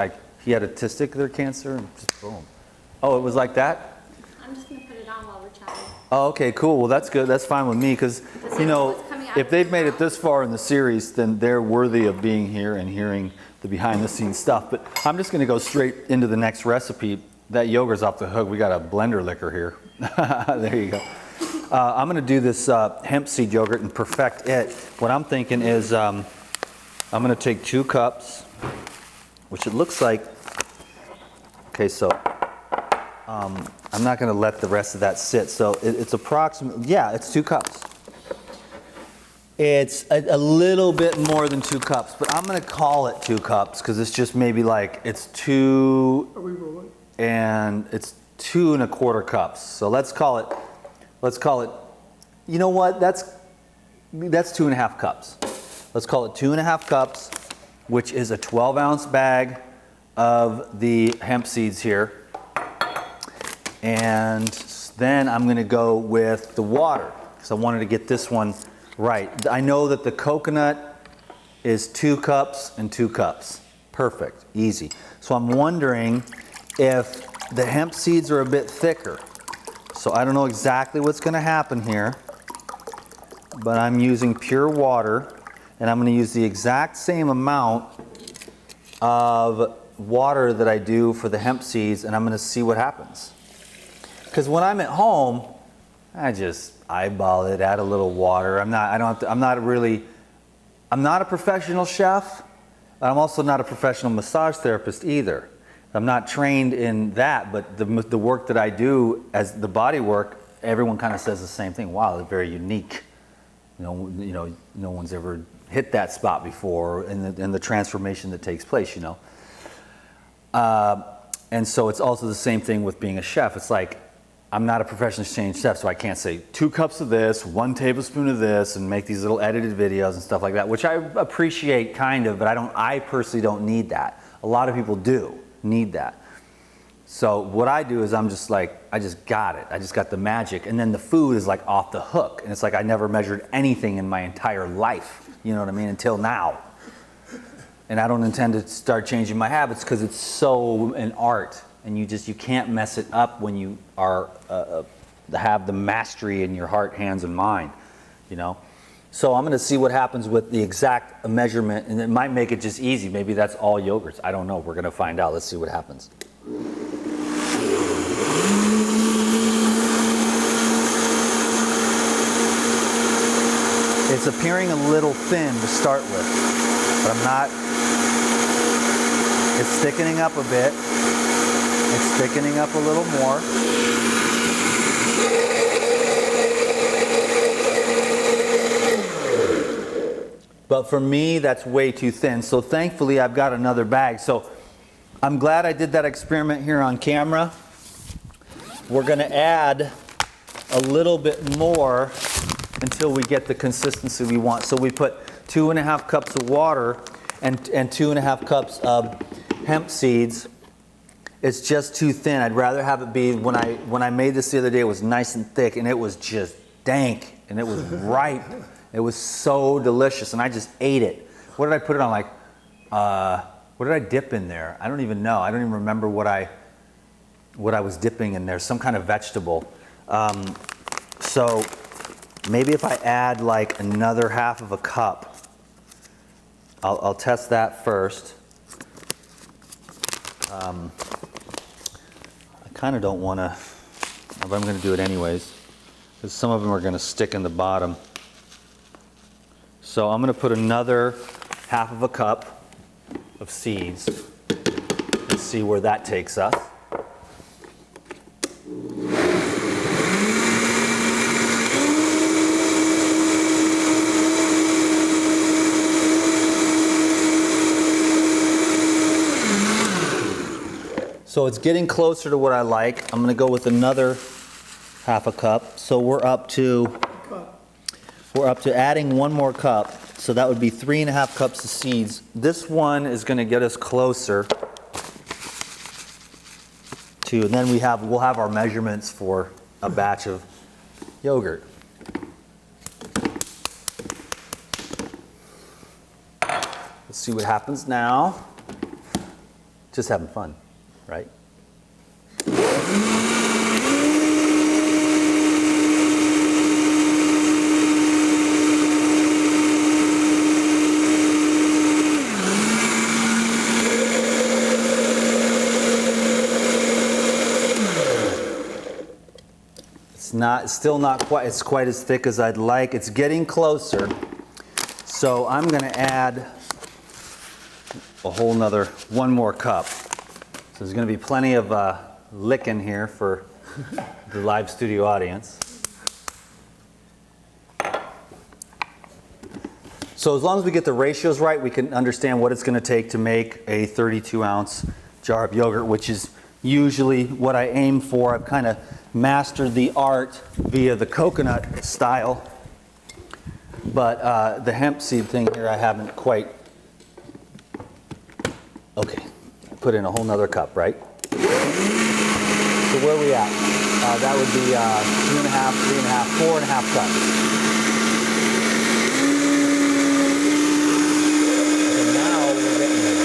Like he had a testicular cancer and just boom. Oh, it was like that? I'm just going to put it on while we're chatting. Oh, okay, cool. Well, that's good. That's fine with me because, you know, if they've made it this far in the series, then they're worthy of being here and hearing the behind the scenes stuff. But I'm just going to go straight into the next recipe. That yogurt's off the hook. We got a blender liquor here. There you go. I'm going to do this hemp seed yogurt and perfect it. What I'm thinking is I'm going to take 2 cups, which it looks like, okay, so I'm not going to let the rest of that sit. So it's approximately, yeah, it's 2 cups. It's a little bit more than 2 cups, but I'm going to call it 2 cups because it's just maybe like it's 2. Are we rolling? And it's 2 1/4 cups. So let's call it, you know what, that's 2 1/2 cups. Let's call it 2 1/2 cups, which is a 12-ounce bag of the hemp seeds here. And then I'm gonna go with the water, because I wanted to get this one right. I know that the coconut is 2 cups and 2 cups. Perfect, easy. So I'm wondering if the hemp seeds are a bit thicker. So I don't know exactly what's going to happen here, but I'm using pure water, and I'm going to use the exact same amount of water that I do for the hemp seeds, and I'm going to see what happens. Because when I'm at home, I just eyeball it, add a little water. I'm not a professional chef. I'm also not a professional massage therapist either. I'm not trained in that, but the work that I do as the body work, everyone kind of says the same thing. Wow, it's very unique. No one's ever hit that spot before, and the transformation that takes place. And so it's also the same thing with being a chef. It's like I'm not a professionally trained chef, so I can't say 2 cups of this, 1 tablespoon of this, and make these little edited videos and stuff like that, which I appreciate kind of, but I personally don't need that. A lot of people do need that. So what I do is I'm just like, I just got it. I just got the magic. And then the food is like off the hook. And it's like I never measured anything in my entire life. You know what I mean? Until now. And I don't intend to start changing my habits because it's so an art. And you can't mess it up when you are have the mastery in your heart, hands, and mind. So I'm going to see what happens with the exact measurement, and it might make it just easy. Maybe that's all yogurts. I don't know. We're going to find out. Let's see what happens. It's appearing a little thin to start with, but I'm not. It's thickening up a bit. It's thickening up a little more. But for me, that's way too thin. So thankfully, I've got another bag. So I'm glad I did that experiment here on camera. We're going to add a little bit more until we get the consistency we want. So we put 2 1/2 cups of water and 2 1/2 cups of hemp seeds. It's just too thin. I'd rather have it be, when I made this the other day, it was nice and thick, and it was just dank, and it was ripe. It was so delicious, and I just ate it. What did I put it on? What did I dip in there? I don't even know. I don't even remember what I was dipping in there. Some kind of vegetable. So maybe if I add like another 1/2 cup, I'll test that first. I kind of don't want to, but I'm going to do it anyways, because some of them are going to stick in the bottom. So I'm going to put another 1/2 cup of seeds and see where that takes us. So it's getting closer to what I like. I'm going to go with another 1/2 cup. So we're up to adding 1 more cup. So that would be 3 1/2 cups of seeds. This one is going to get us closer to, and then we'll have our measurements for a batch of yogurt. Let's see what happens now. Just having fun, right? It's still not quite, it's quite as thick as I'd like. It's getting closer. So I'm going to add a whole nother, one more cup. So there's going to be plenty of licking here for the live studio audience. So as long as we get the ratios right, we can understand what it's going to take to make a 32-ounce jar of yogurt, which is usually what I aim for. I've kind of mastered the art via the coconut style, but the hemp seed thing here I haven't quite. Okay, put in a whole nother cup, right? So where are we at? That would be 2.5, 3.5, 4.5 cups. Okay, now we're getting there.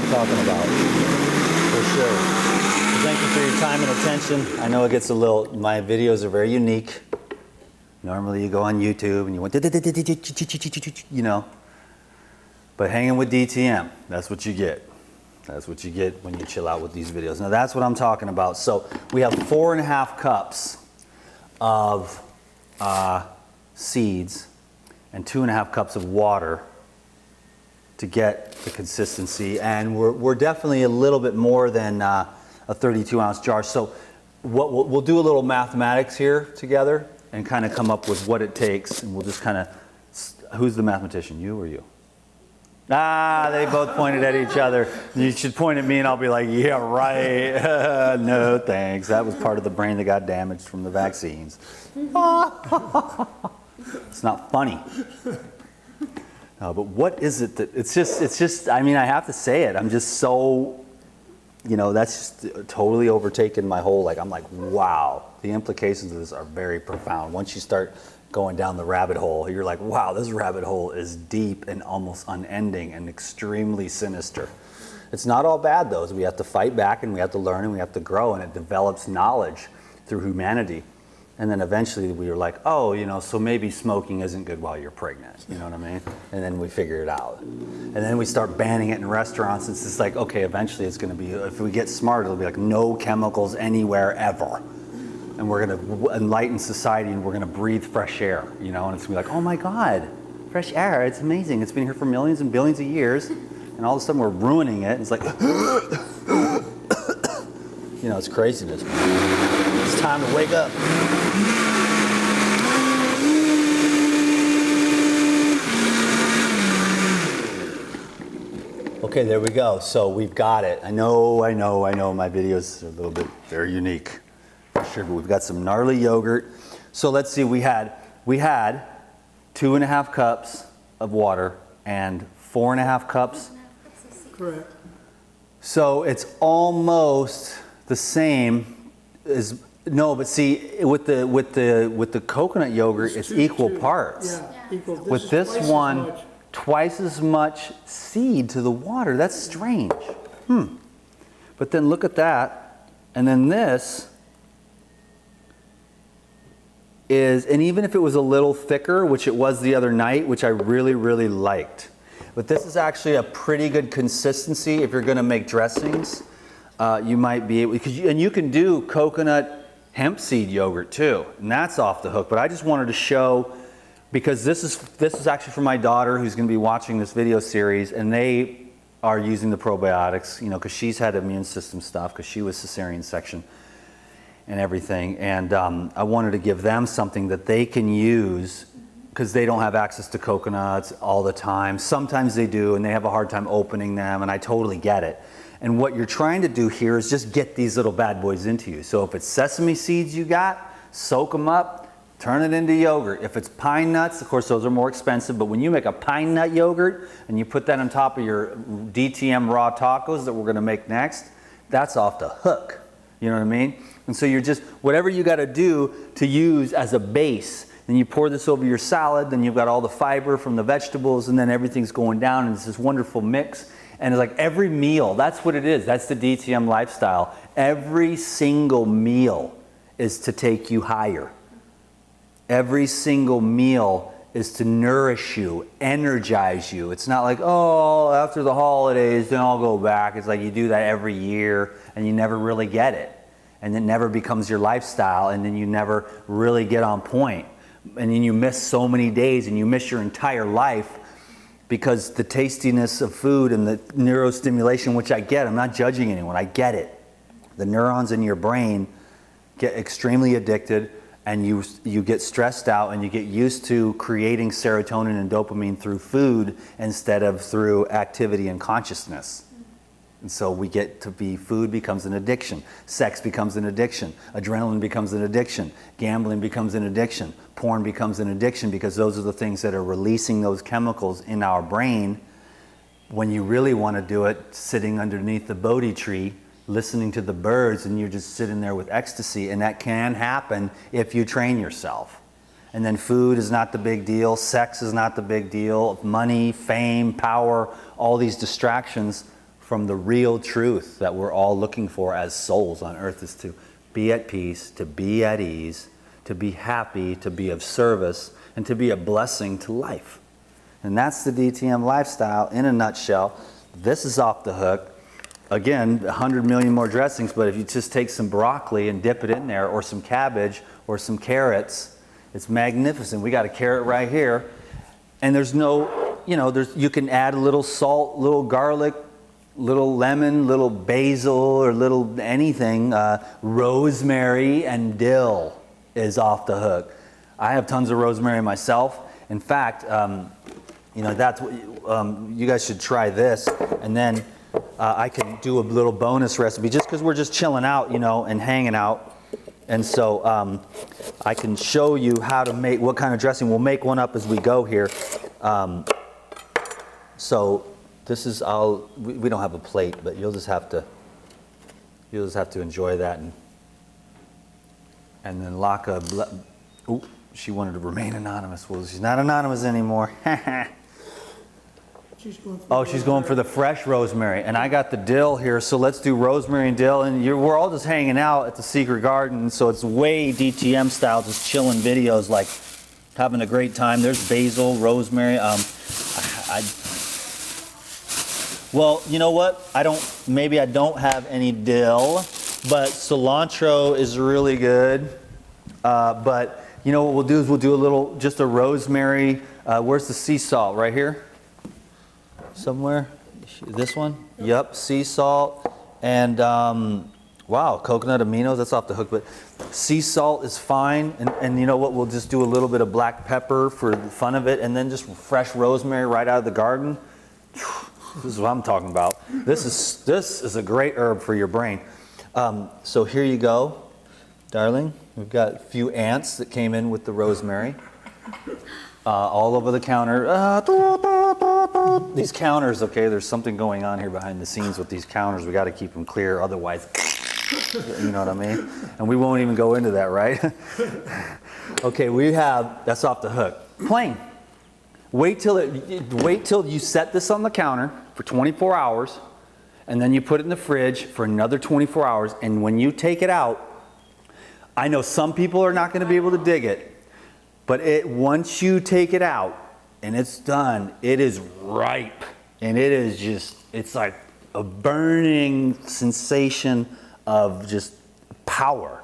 Talking about, for sure. So thank you for your time and attention. I know it gets a little, my videos are very unique. Normally you go on YouTube and you went, you know, but hanging with DTM, that's what you get. That's what you get when you chill out with these videos. Now that's what I'm talking about. So we have 4.5 cups of seeds and 2.5 cups of water to get the consistency, and we're definitely a little bit more than a 32-ounce jar. So what we'll do a little mathematics here together and kind of come up with what it takes, and we'll just kind of, who's the mathematician, you or you? Ah, they both pointed at each other. You should point at me and I'll be like, yeah, right. No, thanks. That was part of the brain that got damaged from the vaccines. It's not funny. But what is it that, it's just, I mean, I have to say it. I'm just so, you know, that's just totally overtaken my whole, like, I'm like, wow. The implications of this are very profound. Once you start going down the rabbit hole, you're like, wow, this rabbit hole is deep and almost unending and extremely sinister. It's not all bad, though. We have to fight back and we have to learn and we have to grow, and it develops knowledge through humanity. And then eventually we were like, oh, you know, so maybe smoking isn't good while you're pregnant. You know what I mean? And then we figure it out. And then we start banning it in restaurants. It's just like, okay, eventually it's going to be, if we get smart, it'll be like no chemicals anywhere ever. And we're going to enlighten society and we're going to breathe fresh air, you know? And it's going to be like, oh my God, fresh air, it's amazing. It's been here for millions and billions of years. And all of a sudden we're ruining it. And it's like, you know, it's craziness. It's time to wake up. Okay, there we go. So we've got it. I know my videos are a little bit very unique, for sure, but we've got some gnarly yogurt. So let's see, we had 2.5 cups of water and 4.5 cups. Correct. So it's almost the same as, no, but see, with the coconut yogurt, it's equal parts. Yeah, equal. With this one, twice as much seed to the water. That's strange. But then look at that. And then this is, and even if it was a little thicker, which it was the other night, which I really, really liked. But this is actually a pretty good consistency if you're going to make dressings. You might be able, and you can do coconut hemp seed yogurt too, and that's off the hook. But I just wanted to show, because this is actually for my daughter who's going to be watching this video series, and they are using the probiotics, you know, because she's had immune system stuff because she was cesarean section and everything, and I wanted to give them something that they can use because they don't have access to coconuts all the time. Sometimes they do, and they have a hard time opening them, and I totally get it. And what you're trying to do here is just get these little bad boys into you. So if it's sesame seeds you got, soak them up, Turn it into yogurt. If it's pine nuts, of course, those are more expensive, but when you make a pine nut yogurt and you put that on top of your DTM raw tacos that we're gonna make next, that's off the hook. You know what I mean? And so you're just, whatever you gotta do to use as a base, then you pour this over your salad, then you've got all the fiber from the vegetables, and then everything's going down, and it's this wonderful mix. And it's like every meal, that's what it is. That's the DTM lifestyle. Every single meal is to take you higher. Every single meal is to nourish you, energize you. It's not like, oh, after the holidays, then I'll go back. It's like you do that every year and you never really get it. And it never becomes your lifestyle, and then you never really get on point. And then you miss so many days and you miss your entire life because the tastiness of food and the neurostimulation, which I get, I'm not judging anyone, I get it. The neurons in your brain get extremely addicted, and you get stressed out, and you get used to creating serotonin and dopamine through food instead of through activity and consciousness. And so we get to be, food becomes an addiction, sex becomes an addiction, adrenaline becomes an addiction, gambling becomes an addiction, porn becomes an addiction, because those are the things that are releasing those chemicals in our brain. When you really want to do it, sitting underneath the Bodhi tree, listening to the birds, and you're just sitting there with ecstasy, and that can happen if you train yourself. And then food is not the big deal, sex is not the big deal, money, fame, power, all these distractions from the real truth that we're all looking for as souls on earth is to be at peace, to be at ease, to be happy, to be of service, and to be a blessing to life. And that's the DTM lifestyle in a nutshell. This is off the hook. Again, 100 million more dressings, but if you just take some broccoli and dip it in there, or some cabbage, or some carrots, it's magnificent. We got a carrot right here, and there's no, you can add a little salt, little garlic, little lemon, little basil, or little anything. Rosemary and dill is off the hook. I have tons of rosemary myself. In fact, that's you guys should try this, and then I can do a little bonus recipe just because we're just chilling out, and hanging out. And so I can show you how to make, what kind of dressing. We'll make one up as we go here. So this is, we don't have a plate, but you'll just have to enjoy that. And then Laka, she wanted to remain anonymous. Well, she's not anonymous anymore. She's going for the fresh rosemary, and I got the dill here, so let's do rosemary and dill. And we're all just hanging out at the Secret Garden, so it's way DTM style, just chilling videos, like having a great time. There's basil, rosemary. Well, you know what? Maybe I don't have any dill, but cilantro is really good. But you know what we'll do is we'll do just a rosemary. Where's the sea salt? Right here? Somewhere? This one? Yep, sea salt. And wow, coconut aminos, that's off the hook, but sea salt is fine. And you know what? We'll just do a little bit of black pepper for the fun of it, and then just fresh rosemary right out of the garden. This is what I'm talking about. This is a great herb for your brain. So here you go, darling. We've got a few ants that came in with the rosemary. All over the counter. These counters, okay, there's something going on here behind the scenes with these counters. We got to keep them clear, otherwise, you know what I mean? And we won't even go into that, right? Okay, that's off the hook. Plain. Wait till you set this on the counter for 24 hours, and then you put it in the fridge for another 24 hours, and when you take it out, I know some people are not going to be able to dig it, but once you take it out and it's done, it is ripe, and it's like a burning sensation of just power,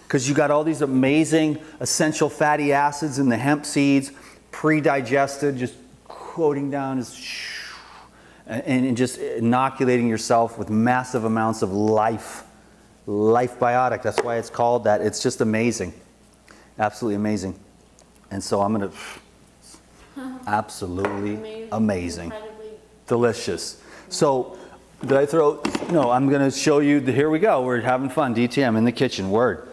because you got all these amazing essential fatty acids in the hemp seeds, pre-digested, just coating down, and just inoculating yourself with massive amounts of life biotic. That's why it's called that. It's just amazing, absolutely amazing. And so I'm gonna, absolutely amazing, delicious. So did I throw? No, I'm gonna show you. Here we go. We're having fun. DTM in the kitchen. Word.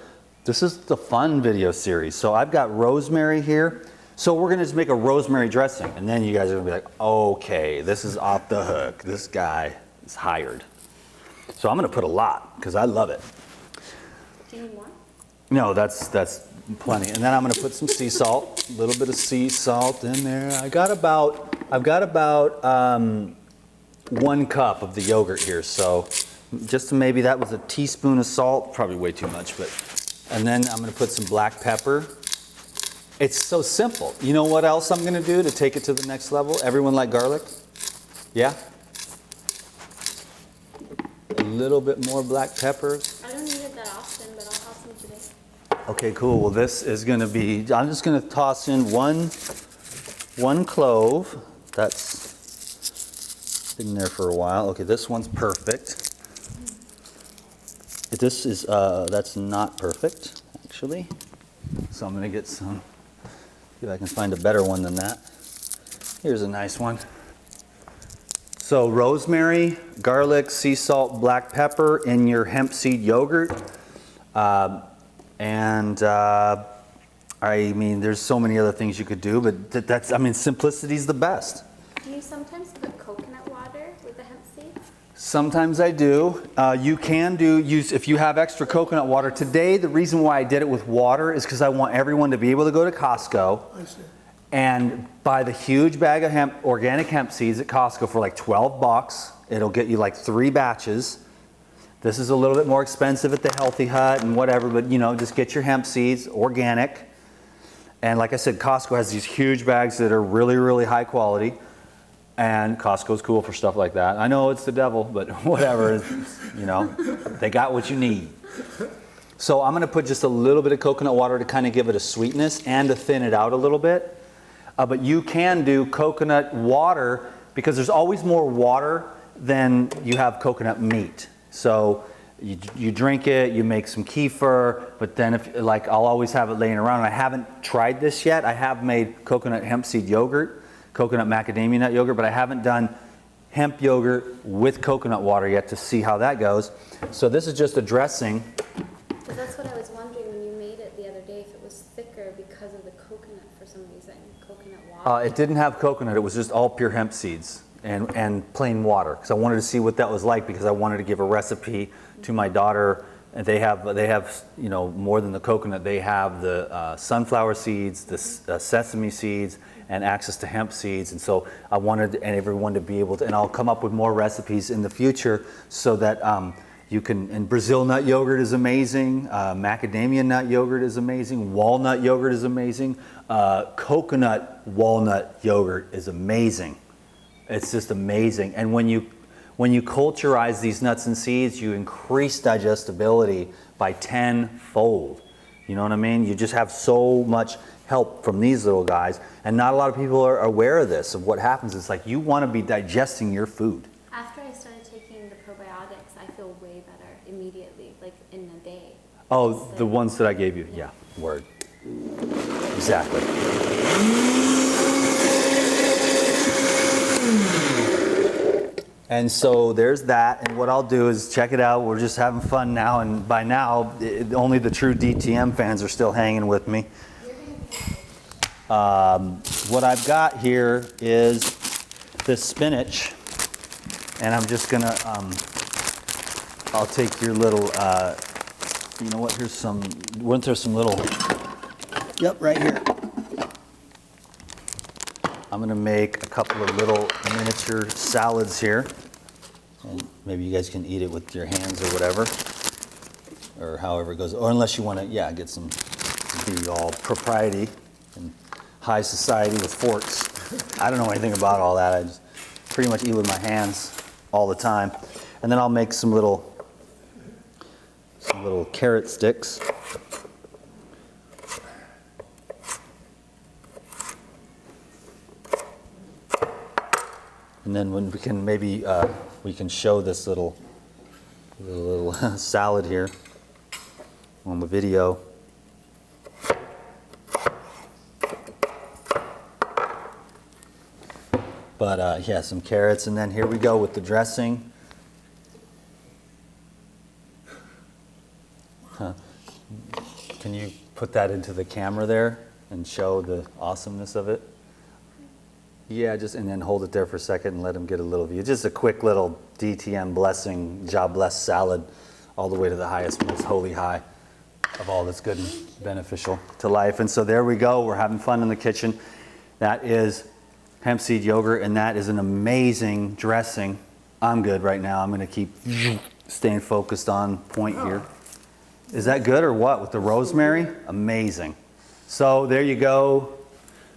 This is the fun video series. So I've got rosemary here. So we're gonna just make a rosemary dressing, and then you guys are gonna be like, okay, this is off the hook. This guy is hired. So I'm gonna put a lot, because I love it. Do you need more? No, that's plenty. And then I'm gonna put some sea salt, a little bit of sea salt in there. I've got about 1 cup of the yogurt here. So just maybe that was a teaspoon of salt, probably way too much, but, and then I'm gonna put some black pepper. It's so simple. You know what else I'm gonna do to take it to the next level? Everyone like garlic? Yeah? A little bit more black pepper. I don't need it that often, but I'll have some today. Okay, cool. Well, this is gonna be, I'm just gonna toss in one clove. That's been there for a while. Okay, this one's perfect. This is, that's not perfect, actually. So I'm gonna get some, see if I can find a better one than that. Here's a nice one. So rosemary, garlic, sea salt, black pepper in your hemp seed yogurt. I mean, there's so many other things you could do, but that's, I mean, simplicity's the best. Do you sometimes put coconut water with the hemp seeds? Sometimes I do. You can use, if you have extra coconut water. Today, the reason why I did it with water is because I want everyone to be able to go to Costco and buy the huge bag of organic hemp seeds at Costco for like 12 bucks. It'll get you like 3 batches. This is a little bit more expensive at the Healthy Hut and whatever, but you know, just get your hemp seeds, organic. And like I said, Costco has these huge bags that are really, really high quality. And Costco's cool for stuff like that. I know it's the devil, but whatever, you know, they got what you need. So I'm gonna put just a little bit of coconut water to kind of give it a sweetness and to thin it out a little bit. But you can do coconut water because there's always more water than you have coconut meat. So you drink it, you make some kefir, but then if, like, I'll always have it laying around. And I haven't tried this yet. I have made coconut hemp seed yogurt, coconut macadamia nut yogurt, but I haven't done hemp yogurt with coconut water yet to see how that goes. So this is just a dressing. Because that's what I was wondering when you made it the other day, if it was thicker because of the coconut for some reason, coconut water. It didn't have coconut, it was just all pure hemp seeds and plain water. Because I wanted to see what that was like, because I wanted to give a recipe to my daughter. And they have, you know, more than the coconut, they have the sunflower seeds, the sesame seeds, and access to hemp seeds. And so I wanted everyone to be able to, and I'll come up with more recipes in the future so that you can, and Brazil nut yogurt is amazing, macadamia nut yogurt is amazing, walnut yogurt is amazing, coconut walnut yogurt is amazing. It's just amazing. And when you culturize these nuts and seeds, you increase digestibility by 10-fold. You know what I mean? You just have so much help from these little guys. And not a lot of people are aware of this, of what happens. It's like you want to be digesting your food. After I started taking the probiotics, I feel way better immediately, like in a day. Oh, the ones that I gave you? Yeah, word. Exactly. And so there's that, and what I'll do is check it out. We're just having fun now, and by now, only the true DTM fans are still hanging with me. What I've got here is this spinach, and I'm just gonna, I'll take your little, you know what, here's some, weren't there some little, yep, right here. I'm gonna make a couple of little miniature salads here. And maybe you guys can eat it with your hands or whatever, or however it goes. Or unless you wanna, yeah, get some, be all propriety and high society with forks. I don't know anything about all that. I just pretty much eat with my hands all the time. And then I'll make some little carrot sticks. And then when we can maybe we can show this little salad here on the video. But yeah, some carrots, and then here we go with the dressing. you put that into the camera there and show the awesomeness of it? Yeah, just, and then hold it there for a second and let them get a little view. Just a quick little DTM blessing, job blessed salad, all the way to the highest, most holy high of all that's good and beneficial to life. And so there we go. We're having fun in the kitchen. That is hemp seed yogurt, and that is an amazing dressing. I'm good right now. I'm going to keep staying focused on point here. Is that good or what? With the rosemary? Amazing. So there you go.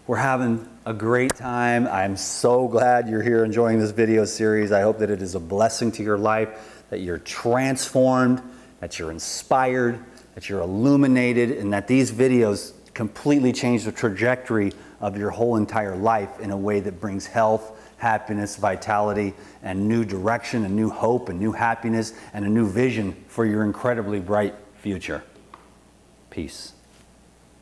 We're having a great time. I'm so glad you're here enjoying this video series. I hope that it is a blessing to your life, that you're transformed, that you're inspired, that you're illuminated, and that these videos completely change the trajectory of your whole entire life in a way that brings health, happiness, vitality, and new direction, and new hope, and new happiness, and a new vision for your incredibly bright future. Peace.